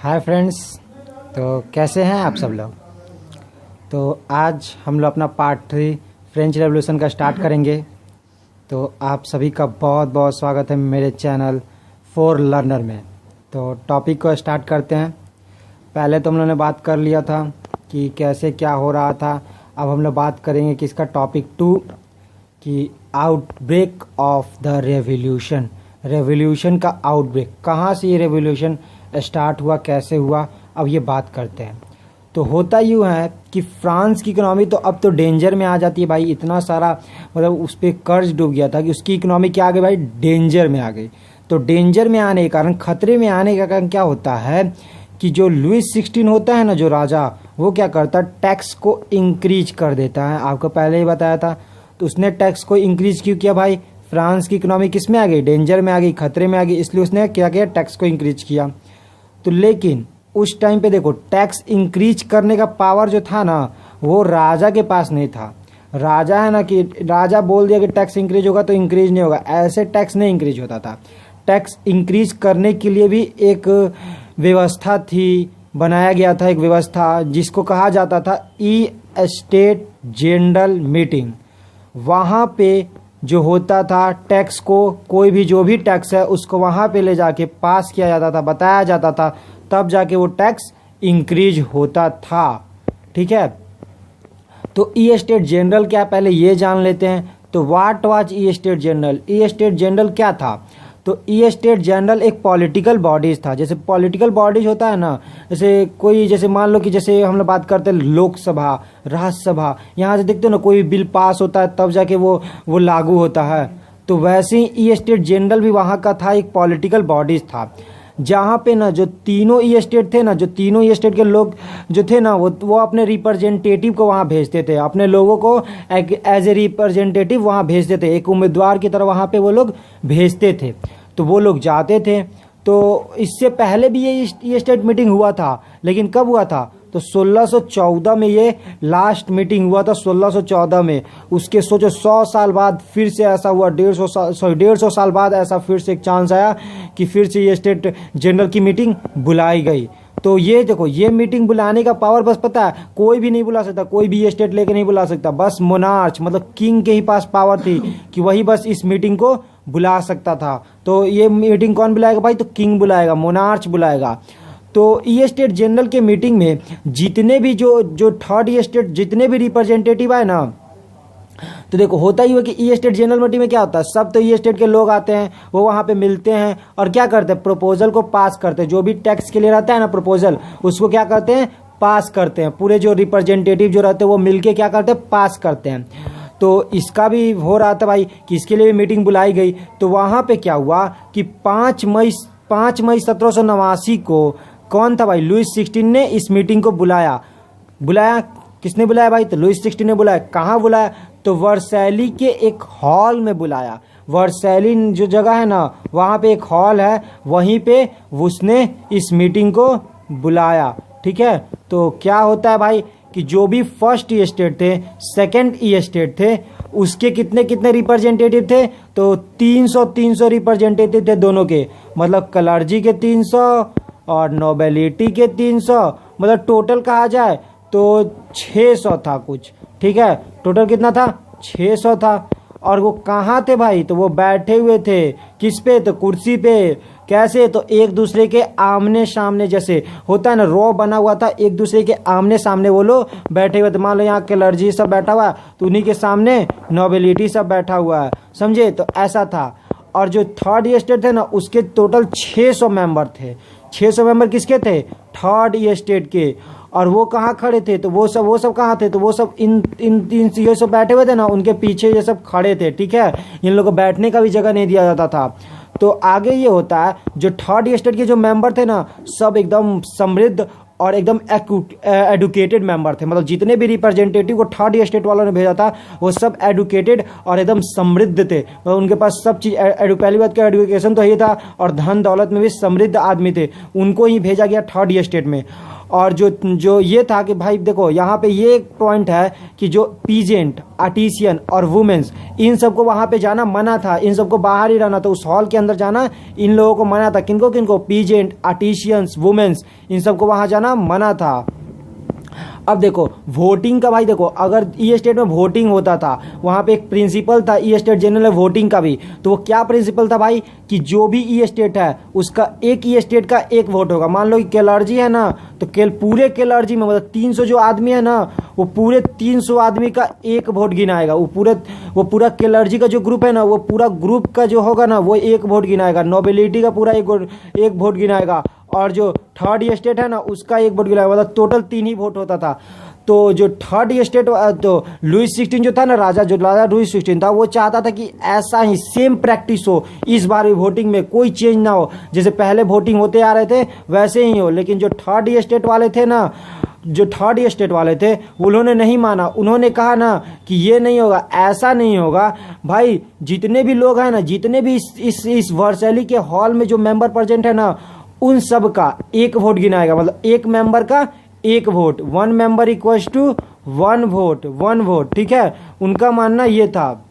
Hi friends. तो कैसे हैं आप सब लोग। तो आज हम लोग अपना पार्ट 3 फ्रेंच रेवोल्यूशन का स्टार्ट करेंगे। तो आप सभी का बहुत बहुत स्वागत है मेरे चैनल फॉर लर्नर में। तो टॉपिक को स्टार्ट करते हैं। पहले तो हम लोगों ने बात कर लिया था कि कैसे क्या हो रहा था। अब हम लोग बात करेंगे कि इसका टॉपिक 2 कि outbreak of the revolution. Revolution का आउटब्रेक, कहाँ से ये रेवोल्यूशन स्टार्ट हुआ, कैसे हुआ, अब ये बात करते हैं। तो होता यूँ है कि फ्रांस की इकोनॉमी तो अब तो डेंजर में आ जाती है भाई। इतना सारा मतलब उस पर कर्ज डूब गया था कि उसकी इकोनॉमी क्या आ गई भाई, डेंजर में आ गई। तो डेंजर में आने के कारण, खतरे में आने का कारण क्या होता है कि जो लुइस 16 होता है ना, जो राजा, वो क्या करता है, टैक्स को इंक्रीज कर देता है। आपको पहले ही बताया था। तो उसने टैक्स को इंक्रीज क्यों किया भाई, फ्रांस की इकोनॉमी किस में आ गई, डेंजर में आ गई, खतरे में आ गई, इसलिए उसने क्या किया, टैक्स को इंक्रीज किया। तो लेकिन उस टाइम पे देखो, टैक्स इंक्रीज करने का पावर जो था ना, वो राजा के पास नहीं था। राजा है ना कि राजा बोल दिया कि टैक्स इंक्रीज होगा तो इंक्रीज नहीं होगा, ऐसे टैक्स नहीं इंक्रीज होता था। टैक्स इंक्रीज करने के लिए भी एक व्यवस्था थी, बनाया गया था एक व्यवस्था जिसको कहा जाता था ई स्टेट जनरल मीटिंग। वहाँ पे जो होता था टैक्स को, कोई भी जो भी टैक्स है उसको वहाँ पे ले जाके पास किया जाता था, बताया जाता था, तब जाके वो टैक्स इंक्रीज होता था। ठीक है। तो ई स्टेट जनरल क्या, पहले ये जान लेते हैं। तो what was E state general. E state general क्या था। तो ई स्टेट जनरल एक पॉलिटिकल बॉडीज था। जैसे पॉलिटिकल बॉडीज होता है ना, जैसे कोई, जैसे मान लो कि जैसे हम लोग बात करते हैं लोकसभा, राज्यसभा, यहाँ से देखते हो ना कोई बिल पास होता है तब जाके वो लागू होता है। तो वैसे ही ई स्टेट जनरल भी वहाँ का था, एक पॉलिटिकल बॉडीज था, जहाँ पे ना जो तीनों ई स्टेट थे ना, जो तीनों ई स्टेट के लोग जो थे ना, वो अपने रिप्रेजेंटेटिव को वहाँ भेजते थे, अपने लोगों को एज ए रिप्रेजेंटेटिव वहाँ भेजते थे, एक उम्मीदवार की तरह वहाँ पे वो लोग भेजते थे। तो वो लोग जाते थे। तो इससे पहले भी ये स्टेट मीटिंग हुआ था, लेकिन कब हुआ था, तो 1614 में ये लास्ट मीटिंग हुआ था, 1614 में। उसके सोचो 100 साल बाद फिर से ऐसा हुआ, 150 साल बाद ऐसा फिर से एक चांस आया कि फिर से ये स्टेट जनरल की मीटिंग बुलाई गई। तो ये देखो, ये मीटिंग बुलाने का पावर बस पता है कोई भी नहीं बुला सकता, कोई भी ये स्टेट लेके नहीं बुला सकता, बस मोनार्च मतलब किंग के ही पास पावर थी कि वही बस इस मीटिंग को बुला सकता था। तो ये मीटिंग कौन बुलाएगा भाई, तो किंग बुलाएगा, मोनार्च बुलाएगा। तो ई स्टेट जनरल के मीटिंग में जितने भी जो थर्ड ई स्टेट जितने भी रिप्रेजेंटेटिव आए ना, तो देखो होता ही है कि ई स्टेट जनरल मीटिंग में क्या होता है, सब तो ई स्टेट के लोग आते हैं, वो वहाँ पे मिलते हैं और क्या करते हैं, प्रपोजल को पास करते हैं। जो भी टैक्स के लिए रहता है ना प्रपोजल, उसको क्या करते हैं, पास करते हैं। पूरे जो रिप्रेजेंटेटिव जो रहते हैं वो मिलके क्या करते हैं, पास करते हैं। तो इसका भी हो रहा था भाई कि इसके लिए भी मीटिंग बुलाई गई। तो वहाँ पे क्या हुआ कि 5 मई 1789 को कौन था भाई, लुइस 16 ने इस मीटिंग को बुलाया। किसने बुलाया भाई, तो लुइस 16 ने बुलाया। कहाँ बुलाया, तो वर्सैली के एक हॉल में बुलाया। वर्सैली जो जगह है ना, वहाँ पे एक हॉल है, वहीं पे उसने इस मीटिंग को बुलाया। ठीक है। तो क्या होता है भाई कि जो भी फर्स्ट ई स्टेट थे, सेकंड ई स्टेट थे, उसके कितने कितने रिप्रेजेंटेटिव थे, तो 300 रिप्रेजेंटेटिव थे दोनों के, मतलब क्लर्जी के 300 और नोबेलिटी के 300, मतलब टोटल कहा जाए तो 600 था कुछ। ठीक है, टोटल कितना था, 600 था। और वो कहाँ थे भाई, तो वो बैठे हुए थे किस पे, तो कुर्सी पे। कैसे, तो एक दूसरे के आमने सामने, जैसे होता है ना रो बना हुआ था, एक दूसरे के आमने सामने वो लोग बैठे हुए थे। मान लो यहाँ क्लर्जी सब बैठा हुआ है, तो उन्हीं के सामने नोबेलिटी सब बैठा हुआ है, समझे। तो ऐसा था। और जो थर्ड ई स्टेट थे ना, उसके टोटल 600 मेंबर थे। 600 मेंबर किसके थे, थर्ड ई स्टेट के। और वो कहाँ खड़े थे, तो वो सब कहाँ थे, तो वो सब इन ये सब बैठे हुए थे ना, उनके पीछे ये सब खड़े थे। ठीक है, इन लोगों को बैठने का भी जगह नहीं दिया जाता था। तो आगे ये होता है, जो थर्ड स्टेट के जो मेंबर थे ना, सब एकदम समृद्ध और एकदम एडुकेटेड मेंबर थे। मतलब जितने भी रिप्रेजेंटेटिव को थर्ड स्टेट वालों ने भेजा था, वो सब एडुकेटेड और एकदम समृद्ध थे। मतलब उनके पास सब चीज़, पहली बात क्या, एडुकेशन तो ही था, और धन दौलत में भी समृद्ध आदमी थे। उनको ही भेजा गया थर्ड स्टेट में। और जो जो ये था कि भाई देखो यहाँ पे ये एक पॉइंट है कि जो पीजेंट, आर्टिसियन और वुमेन्स, इन सबको वहाँ पे जाना मना था, इन सबको बाहर ही रहना था, उस हॉल के अंदर जाना इन लोगों को मना था। किनको किनको? पीजेंट, आर्टिशियंस, वुमेन्स, इन सबको वहाँ जाना मना था। अब देखो वोटिंग का, भाई देखो अगर ई स्टेट में वोटिंग होता था, वहाँ पे एक प्रिंसिपल था ई स्टेट जनरल वोटिंग का भी, तो वो क्या प्रिंसिपल था भाई कि जो भी ई स्टेट है उसका एक ई स्टेट का एक वोट होगा। मान लो कि केलर्जी है ना, तो पूरे केलर्जी में मतलब 300 जो आदमी है ना, वो पूरे 300 आदमी का एक वोट गिनाएगा। वो पूरा केलर्जी का जो ग्रुप है ना, वो पूरा ग्रुप का जो होगा ना, वो एक वोट गिनाएगा। नोबिलिटी का पूरा एक वोट गिनाएगा, और जो थर्ड स्टेट है ना उसका एक वोट गिनाएगा। मतलब टोटल 3 ही वोट होता था। तो जो थर्ड स्टेट, तो लुईस 16 जो था ना, राजा लुईस 16 था, वो चाहता था कि ऐसा ही सेम प्रैक्टिस हो इस बार भी वोटिंग में, कोई चेंज ना हो, जैसे पहले वोटिंग होते आ रहे थे वैसे ही हो। लेकिन जो थर्ड स्टेट वाले थे ना, उन्होंने नहीं माना। उन्होंने कहा ना कि ये नहीं होगा, ऐसा नहीं होगा भाई। जितने भी लोग हैं ना, जितने भी इस वर्सैली के हॉल में जो मेंबर प्रेजेंट है ना, उन सब का एक वोट गिनाएगा। मतलब एक मेंबर का एक vote, 1 member equals to 1 vote, ठीक है। उनका मानना ये था,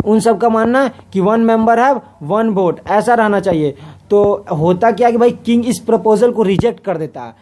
उन सब का मानना कि 1 मेंबर है 1 वोट, ऐसा रहना चाहिए। तो होता क्या कि भाई किंग इस प्रपोजल को रिजेक्ट कर देता है।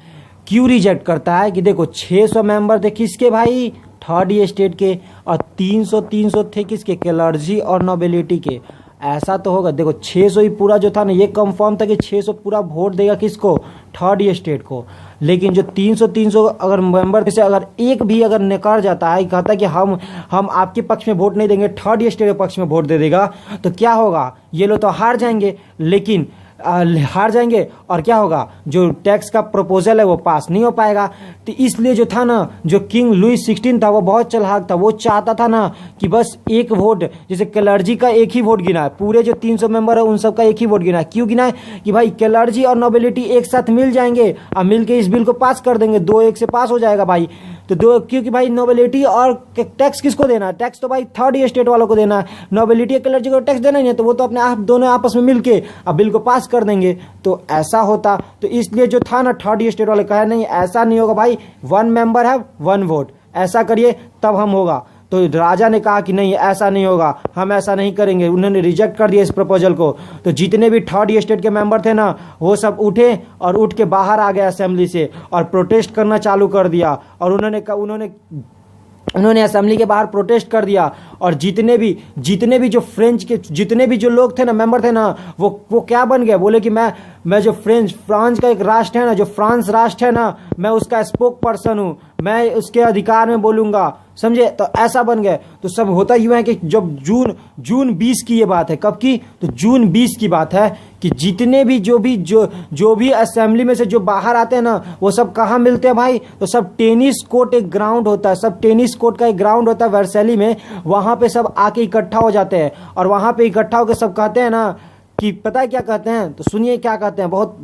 क्यों रिजेक्ट करता है कि देखो 600 मेंबर थे किसके भाई? थर्ड स्टेट के, और 300 थे किसके? क्लर्जी और नोबिलिटी के। ऐसा तो होगा, देखो 600 ही पूरा जो था ना, ये कंफर्म था कि 600 पूरा वोट देगा किसको? थर्ड स्टेट को। लेकिन जो 300 अगर मेंबर में से अगर एक भी अगर नकार जाता है, कहता है कि हम आपके पक्ष में वोट नहीं देंगे, थर्ड स्टेट के पक्ष में वोट दे देगा, तो क्या होगा? ये लोग तो हार जाएंगे। लेकिन हार जाएंगे और क्या होगा? जो टैक्स का प्रपोजल है वो पास नहीं हो पाएगा। तो इसलिए जो था ना, जो किंग लुईस 16 था वो बहुत चालाक था। वो चाहता था ना कि बस एक वोट, जैसे क्लर्जी का एक ही वोट गिना है, पूरे जो 300 मेंबर है उन सब का एक ही वोट गिना है। क्यों गिना है? कि भाई क्लर्जी और नोबिलिटी एक साथ मिल जाएंगे और मिल के इस बिल को पास कर देंगे, 2-1 से पास हो जाएगा भाई। तो क्योंकि भाई नोबिलिटी और टैक्स किसको देना है? टैक्स तो भाई थर्ड स्टेट वालों को देना है। नोबिलिटी और क्लर्जी को टैक्स देना ही है, तो वो तो अपने आप दोनों आपस में मिलके अब बिल को पास कर देंगे। तो ऐसा होता, तो इसलिए जो था ना, थर्ड स्टेट वाले कहे नहीं ऐसा नहीं होगा भाई, 1 मेंबर है 1 वोट, ऐसा करिए तब हम होगा। तो राजा ने कहा कि नहीं ऐसा नहीं होगा, हम ऐसा नहीं करेंगे। उन्होंने रिजेक्ट कर दिया इस प्रपोजल को। तो जितने भी थर्ड स्टेट के मेंबर थे ना, वो सब उठे और उठ के बाहर आ गए असेंबली से और प्रोटेस्ट करना चालू कर दिया। और उन्होंने असेंबली के बाहर प्रोटेस्ट कर दिया। और जितने भी जो फ्रेंच के जितने भी जो लोग थे ना, मेंबर थे ना, वो क्या बन गए? बोले कि मैं जो फ्रांस का एक राष्ट्र है ना, जो फ्रांस राष्ट्र है ना, मैं उसका स्पोक पर्सन हूँ, मैं उसके अधिकार में बोलूंगा, समझे? तो ऐसा बन गए। तो सब होता यूं है कि जब जून 20 की ये बात है, कब की? तो जून 20 की बात है कि जितने भी जो भी असेंबली में से जो बाहर आते हैं ना, वो सब कहाँ मिलते हैं भाई? तो सब टेनिस कोर्ट, एक ग्राउंड होता है, सब टेनिस कोर्ट का एक ग्राउंड होता है वर्सैली में, वहां पे सब आके इकट्ठा हो जाते हैं। और वहां पे इकट्ठा होकर सब कहते हैं ना कि पता है क्या कहते हैं? तो सुनिए क्या कहते हैं, बहुत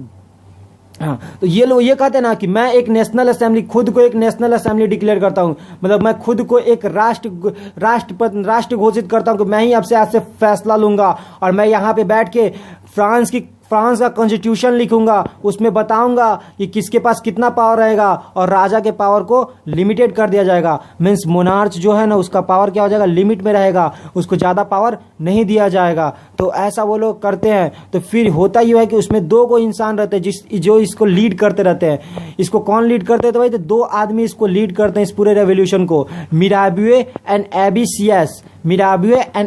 हाँ। तो ये लोग ये कहते हैं ना कि मैं एक नेशनल असेंबली, खुद को एक नेशनल असेंबली डिक्लेयर करता हूँ। मतलब मैं खुद को एक राष्ट्र घोषित करता हूँ कि मैं ही अब से आज से फैसला लूंगा, और मैं यहाँ पे बैठ के फ्रांस का कॉन्स्टिट्यूशन लिखूंगा, उसमें बताऊंगा कि किसके पास कितना पावर रहेगा, और राजा के पावर को लिमिटेड कर दिया जाएगा। मीन्स मोनार्च जो है ना, उसका पावर क्या हो जाएगा? लिमिट में रहेगा, उसको ज़्यादा पावर नहीं दिया जाएगा। तो ऐसा वो लोग करते हैं। तो फिर होता ही है कि उसमें 2 को इंसान रहते हैं जो इसको लीड करते रहते हैं। इसको कौन लीड करते हैं? तो भाई तो 2 आदमी इसको लीड करते हैं, इस पूरे रेवोल्यूशन को। मिराबियो एंड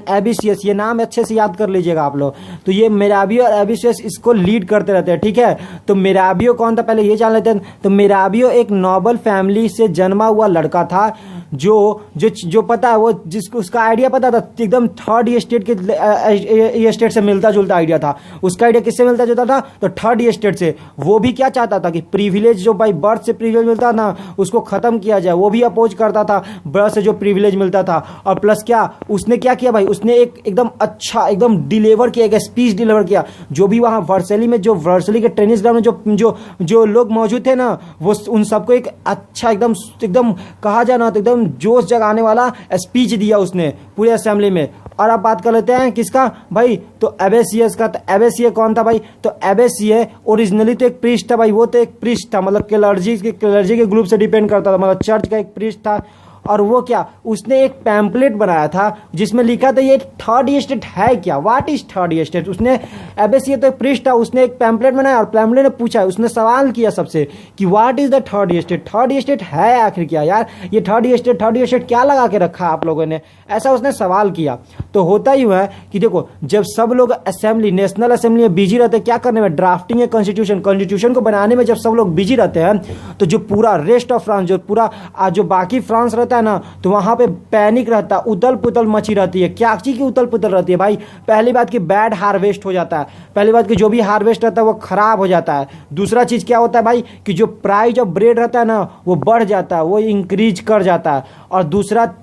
एबिसियस, ये नाम अच्छे से याद कर लीजिएगा आप लोग। तो ये मिराबियो और एबिसियस इसको लीड करते रहते हैं, ठीक है। तो मिराबियो कौन था पहले ये जान लेते हैं। तो मिराबियो एक नोबल फैमिली से जन्मा हुआ लड़का था, जो पता है, वो जिसको उसका आइडिया पता था, एकदम थर्ड स्टेट के स्टेट से मिलता जुलता आइडिया था। उसका आइडिया किससे मिलता जुलता था? तो थर्ड स्टेट से। वो भी क्या चाहता था कि प्रिविलेज जो भाई बर्थ से प्रिविलेज मिलता ना, उसको खत्म किया जाए। वो भी अपोज करता था बर्थ से जो प्रिविलेज मिलता था। और प्लस क्या उसने क्या किया भाई, उसने एकदम अच्छा एकदम डिलीवर किया, एक स्पीच डिलीवर किया। जो भी वहां वर्सैली में, जो वर्सैली के टेनिस ग्राउंड में जो लोग मौजूद थे ना, वो उन सबको एक अच्छा एकदम कहा जाए ना तो एकदम जोश जगाने वाला स्पीच दिया उसने पूरे असेंबली में। और अब बात कर लेते हैं किसका भाई, तो एबेसियस का। तो एबेसिय कौन था भाई, तो एबेसिय ओरिजिनली तो एक प्रीस्ट था भाई, वो तो एक प्रीस्ट था, मतलब क्लर्जी के ग्रुप से डिपेंड करता था, मतलब चर्च का एक प्रीस्ट था। और वो क्या, उसने एक पैम्पलेट बनाया था जिसमें लिखा था ये थर्ड स्टेट है क्या, व्हाट इज थर्ड स्टेट। उसने एबेसिय तो प्रिस्ट था, उसने एक पैम्पलेट बनाया और पैम्पलेट ने पूछा, उसने सवाल किया सबसे कि what is the third state, third state है आखिर क्या यार, ये थर्ड स्टेट क्या लगा के रखा आप लोगों ने, ऐसा उसने सवाल किया। तो होता ही हुआ है कि देखो, जब सब लोग असेंबली, नेशनल असेंबली में बिजी रहते हैं, क्या करने में, ड्राफ्टिंग कॉन्स्टिट्यूशन को बनाने में, जब सब लोग बिजी रहते हैं तो जो पूरा रेस्ट ऑफ फ्रांस, जो पूरा जो बाकी फ्रांस रहता है ना, तो वहां पे पैनिक रहता है, उतल पुतल मची रहती है। क्या चीज की उतल पुतल रहती है भाई, पहली बात की बैड हार्वेस्ट हो जाता है, पहली बात की जो भी हार्वेस्ट रहता है वो खराब हो जाता है। दूसरा चीज क्या होता है भाई कि जो प्राइस ऑफ ब्रेड रहता है ना वो बढ़ जाता है, वो इंक्रीज कर जाता है। और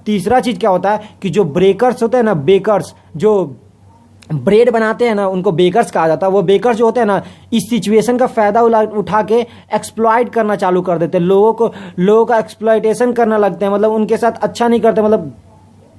तीसरा चीज क्या होता है कि जो ब्रेकर्स होते हैं ना, बेकर्स जो ब्रेड बनाते हैं ना, उनको बेकर्स कहा जाता है। वो बेकर्स जो होते हैं ना, इस सिचुएशन का फायदा उठा के एक्सप्लॉइट करना चालू कर देते हैं, लोगों का एक्सप्लॉइटेशन करना लगते हैं, मतलब उनके साथ अच्छा नहीं करते। मतलब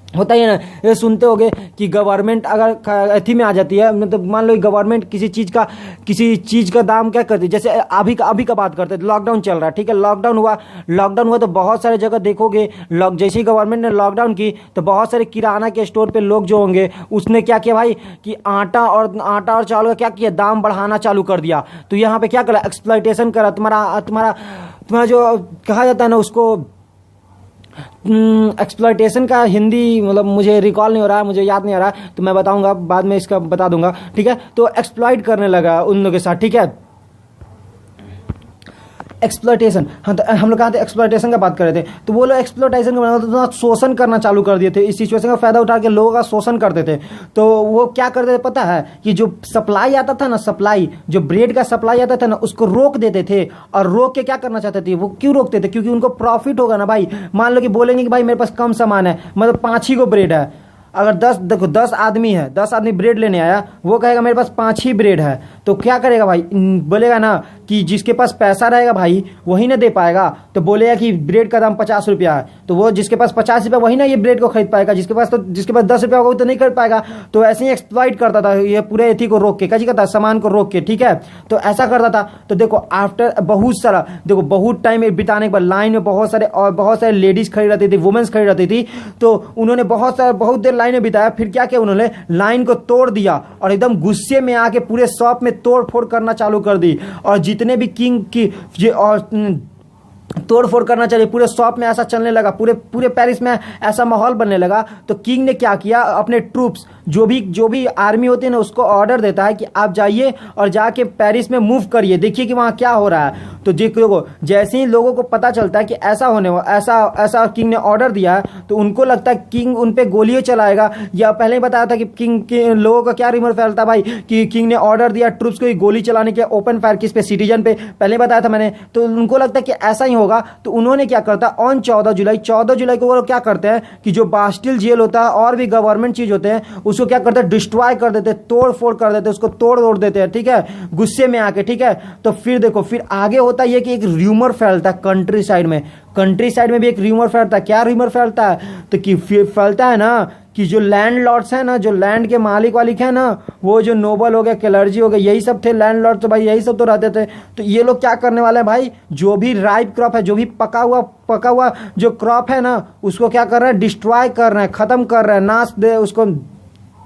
होता ही है ना, ये सुनते होगे कि गवर्नमेंट अगर अथी में आ जाती है, मतलब मान लो गवर्नमेंट किसी चीज का दाम क्या करती है, जैसे अभी का बात करते हैं, लॉकडाउन चल रहा है, ठीक है, लॉकडाउन हुआ तो बहुत सारे जगह देखोगे, जैसे ही गवर्नमेंट ने लॉकडाउन की तो बहुत सारे किराना के स्टोर पे लोग जो होंगे, उसने क्या किया भाई कि आटा और चावल का क्या किया, दाम बढ़ाना चालू कर दिया। तो यहाँ पे क्या करा, एक्सप्लॉइटेशन करा, तुम्हारा जो कहा जाता है ना उसको, एक्सप्लॉइटेशन का हिंदी मतलब मुझे रिकॉल नहीं हो रहा है, मुझे याद नहीं आ रहा है, तो मैं बताऊंगा बाद में, इसका बता दूंगा, ठीक है। तो एक्सप्लॉइट करने लगा उन लोगों के साथ, ठीक है, एक्सप्लॉइटेशन। हाँ, तो हम लोग कहा थे एक्सप्लॉइटेशन का बात कर रहे थे, तो वो लोग एक्सप्लॉइटेशन का बना तो शोषण करना चालू कर दिए थे, इस सिचुएशन का फायदा उठा के लोगों का शोषण करते थे। तो वो क्या करते थे पता है कि जो सप्लाई आता था ना, जो ब्रेड का सप्लाई आता था ना, उसको रोक देते थे। और रोक के क्या करना चाहते थे, वो क्यों रोकते थे, क्योंकि उनको प्रॉफिट होगा ना भाई। मान लो कि बोलेंगे कि भाई मेरे पास कम सामान है, मतलब 5 ही को ब्रेड है, अगर 10 आदमी है, 10 आदमी ब्रेड लेने आया, वो कहेगा मेरे पास 5 ही ब्रेड है, तो क्या करेगा भाई, बोलेगा ना कि जिसके पास पैसा रहेगा भाई वही ना दे पाएगा। तो बोलेगा कि ब्रेड का दाम 50 रुपया है, तो वो जिसके पास 50 रुपया वही ना ये ब्रेड को खरीद पाएगा, जिसके पास 10 रुपया होगा वो तो नहीं कर पाएगा। तो ऐसे ही एक्सप्लॉइट करता था ये पूरे एथी को रोक के, क्या करता, सामान को रोक के, ठीक है। तो ऐसा करता था। तो देखो आफ्टर बहुत टाइम बिताने के बाद लाइन में बहुत सारे लेडीज खड़ी रहती थी, वुमेन्स खड़ी रहती थी, तो उन्होंने बहुत देर लाइन में बिताया। फिर क्या किया उन्होंने, लाइन को तोड़ दिया और एकदम गुस्से में आके पूरे शॉप में तोड़ फोड़ करना चालू कर दी। और जितने भी किंग की और तोड़ फोड़ करना चाहिए, पूरे शॉप में ऐसा चलने लगा, पूरे पेरिस में ऐसा माहौल बनने लगा। तो किंग ने क्या किया, अपने ट्रूप्स जो भी आर्मी होती है ना, उसको ऑर्डर देता है कि आप जाइए और जाके पेरिस में मूव करिए, देखिए कि वहां क्या हो रहा है। तो जैसे ही लोगों को पता चलता है कि ऐसा किंग ने ऑर्डर दिया है, तो उनको लगता है किंग उन पे गोलियां चलाएगा। या पहले ही बताया था कि किंग के लोगों का क्या रिमर फैलता भाई कि किंग ने ऑर्डर दिया ट्रूप्स को गोली चलाने के, ओपन फायर किस पे, सिटीजन पे, पहले बताया था मैंने। तो उनको लगता है कि ऐसा ही होगा। तो उन्होंने क्या करता, ऑन 14 जुलाई को वो क्या करते हैं कि जो बास्टिल जेल होता है और भी गवर्नमेंट चीज होते हैं, उसको क्या करते हैं, डिस्ट्रॉय कर देते, तोड़ फोड़ कर देते, उसको तोड़ देते हैं, ठीक है, गुस्से में आके, ठीक है। तो फिर आगे होता है कि एक र्यूमर फैलता है कंट्री साइड में भी एक र्यूमर फैलता है। क्या र्यूमर फैलता है, तो कि फैलता है ना कि जो लैंड लॉर्ड्स है ना, जो लैंड के मालिक है ना, वो जो नोबल हो गया, क्लर्जी हो गया, यही सब थे लैंड लॉर्ड, तो भाई यही सब तो रहते थे। तो ये लोग क्या करने वाले हैं भाई, जो भी राइप क्रॉप है, जो भी पका हुआ जो क्रॉप है ना, उसको क्या कर रहे हैं, डिस्ट्रॉय कर रहे हैं, खत्म कर रहे हैं,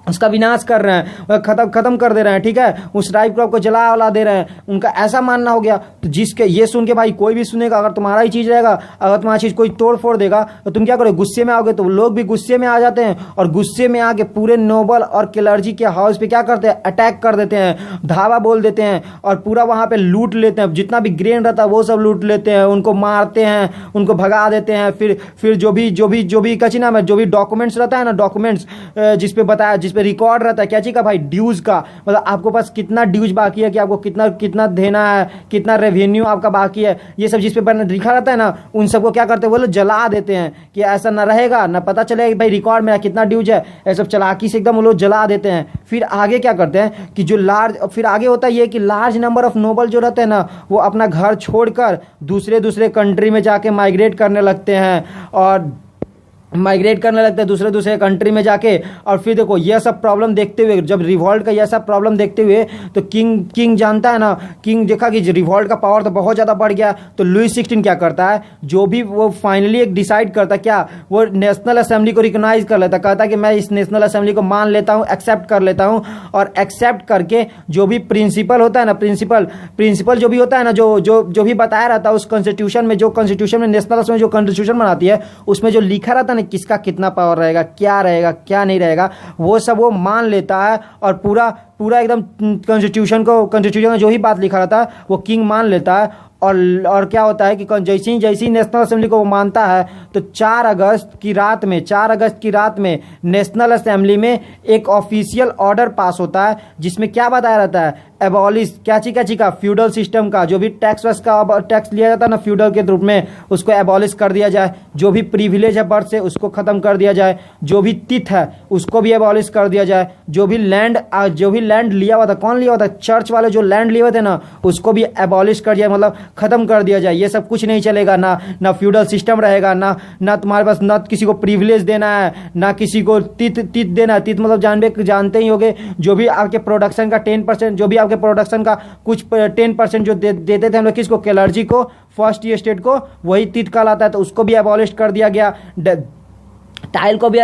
उसका विनाश कर रहे हैं, खत्म कर दे रहे हैं, ठीक है। उस राइप क्रॉप को जला दे रहे हैं, उनका ऐसा मानना हो गया। तो जिसके ये सुन के भाई कोई भी सुनेगा, अगर तुम्हारा ही चीज रहेगा, अगर तुम्हारा चीज कोई तोड़ फोड़ देगा, तो तुम क्या करोगे, गुस्से में आओगे। तो लोग भी गुस्से में आ जाते हैं, और गुस्से में आके पूरे नोबल और क्लर्जी के हाउस पे क्या करते हैं, अटैक कर देते हैं, धावा बोल देते हैं, और पूरा वहां पे लूट लेते हैं, जितना भी ग्रेन रहता है वो सब लूट लेते हैं, उनको मारते हैं, उनको भगा देते हैं। फिर जो भी कची नाम है, जो भी डॉक्यूमेंट्स रहता है ना, डॉक्यूमेंट्स जिस पे रिकॉर्ड रहता है क्या चीज का भाई, ड्यूज का, मतलब आपको पास कितना ड्यूज बाकी है, कि आपको कितना देना है, कितना रेवेन्यू आपका बाकी है, ये सब जिस पे लिखा रहता है ना, उन सबको क्या करते हैं वो लोग जला देते हैं कि ऐसा ना रहेगा, ना पता चलेगा भाई रिकॉर्ड में कितना ड्यूज है। ये सब चालाकी से एकदम वो लोग जला देते हैं। फिर आगे क्या करते हैं कि फिर आगे होता है ये कि लार्ज नंबर ऑफ नोबल जो रहते हैं ना, वो अपना घर छोड़कर दूसरे कंट्री में जाके माइग्रेट करने लगते हैं। और माइग्रेट करने लगते हैं दूसरे दूसरे कंट्री में जाके। और फिर देखो यह सब प्रॉब्लम देखते हुए, जब रिवॉल्ट का यह सब प्रॉब्लम देखते हुए, तो किंग जानता है ना, किंग देखा कि रिवॉल्ट का पावर तो बहुत ज़्यादा बढ़ गया। तो लुई 16 क्या करता है, जो भी वो फाइनली एक डिसाइड करता है, क्या वो नेशनल असेंबली को रिकॉग्नाइज कर लेता, कहता है कि मैं इस नेशनल असेंबली को मान लेता हूँ, एक्सेप्ट कर लेता हूँ। और एक्सेप्ट करके जो भी प्रिंसिपल होता है ना, प्रिंसिपल जो भी होता है ना, जो भी बताया रहता है उस कॉन्स्टिट्यूशन में, जो कॉन्स्टिट्यूशन में नेशनल असेंबली जो कॉन्स्टिट्यूशन बनाती है, उसमें जो लिखा रहता है ना किसका कितना पावर रहेगा, क्या नहीं रहेगा, वो सब वो मान लेता है। और पूरा एकदम कॉन्स्टिट्यूशन का जो ही बात लिखा रहता है वो किंग मान लेता है। और क्या होता है कि जैसे ही नेशनल असेंबली को वो मानता है, तो 4 अगस्त की रात में नेशनल असेंबली में एक ऑफिशियल ऑर्डर पास होता है, जिसमें क्या बताया रहता है, एबॉलिश क्या चीज का, फ्यूडल सिस्टम का, जो भी टैक्स लिया जाता है ना फ्यूडल के रूप में, उसको एबॉलिश कर दिया जाए। जो भी प्रिविलेज है बर्थ से उसको खत्म कर दिया जाए। जो भी तिथ है उसको भी एबॉलिश कर दिया जाए। जो भी लैंड लिया हुआ था, कौन लिया हुआ था, चर्च वाले जो लैंड लिए हुए थे ना, उसको भी एबॉलिश कर दिया, मतलब खत्म कर दिया जाए। ये सब कुछ नहीं चलेगा, ना फ्यूडल सिस्टम रहेगा, ना तुम्हारे पास ना किसी को प्रिविलेज देना है, ना किसी को तिथ देना है। तिथ मतलब जानते ही होगे, जो भी आपके प्रोडक्शन का 10%, जो भी आपके प्रोडक्शन का कुछ 10% जो देते थे हम लोग किसको, क्लर्जी को, फर्स्ट स्टेट को, वही तिथ कहलाता है। तो उसको भी एबॉलिश कर दिया गया। टाइल को भी,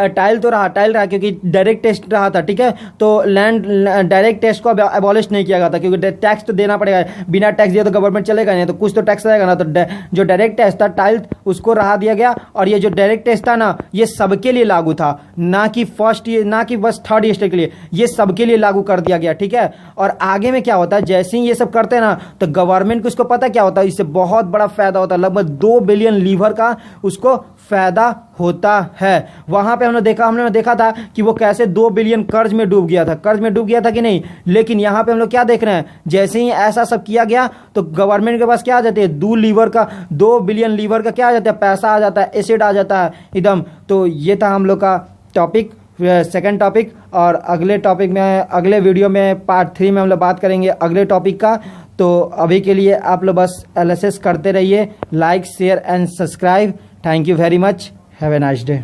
टाइल रहा क्योंकि डायरेक्ट टेस्ट रहा था, ठीक है। तो लैंड डायरेक्ट टेस्ट को एबॉलिश नहीं किया गया था, क्योंकि टैक्स तो देना पड़ेगा, बिना टैक्स दिया तो गवर्नमेंट चलेगा नहीं, तो कुछ तो टैक्स रहेगा ना। तो जो डायरेक्ट टेस्ट था टाइल, उसको रहा दिया गया। और ये जो डायरेक्ट टेस्ट था ना, ये सबके लिए लागू था, ना कि बस थर्ड स्टेट के लिए, ये सबके लिए लागू कर दिया गया, ठीक है। और आगे में क्या होता है, जैसे ही ये सब करते हैं ना, तो गवर्नमेंट को इसको पता क्या होता है, इससे बहुत बड़ा फायदा होता है, लगभग 2 बिलियन लीवर का उसको फायदा होता है। वहां पे हमने देखा था कि वो कैसे 2 बिलियन कर्ज में डूब गया था कि नहीं। लेकिन यहाँ पे हम लोग क्या देख रहे हैं, जैसे ही ऐसा सब किया गया तो गवर्नमेंट के पास क्या आ जाते हैं, 2 बिलियन लीवर का क्या आ जाता है, पैसा आ जाता है, एसिड आ जाता है एकदम। तो ये था हम लोग का टॉपिक, सेकंड टॉपिक। और अगले वीडियो में पार्ट 3 में हम लोग बात करेंगे अगले टॉपिक का। तो अभी के लिए आप लोग बस LSS करते रहिए, like share and subscribe. Thank you very much. Have a nice day.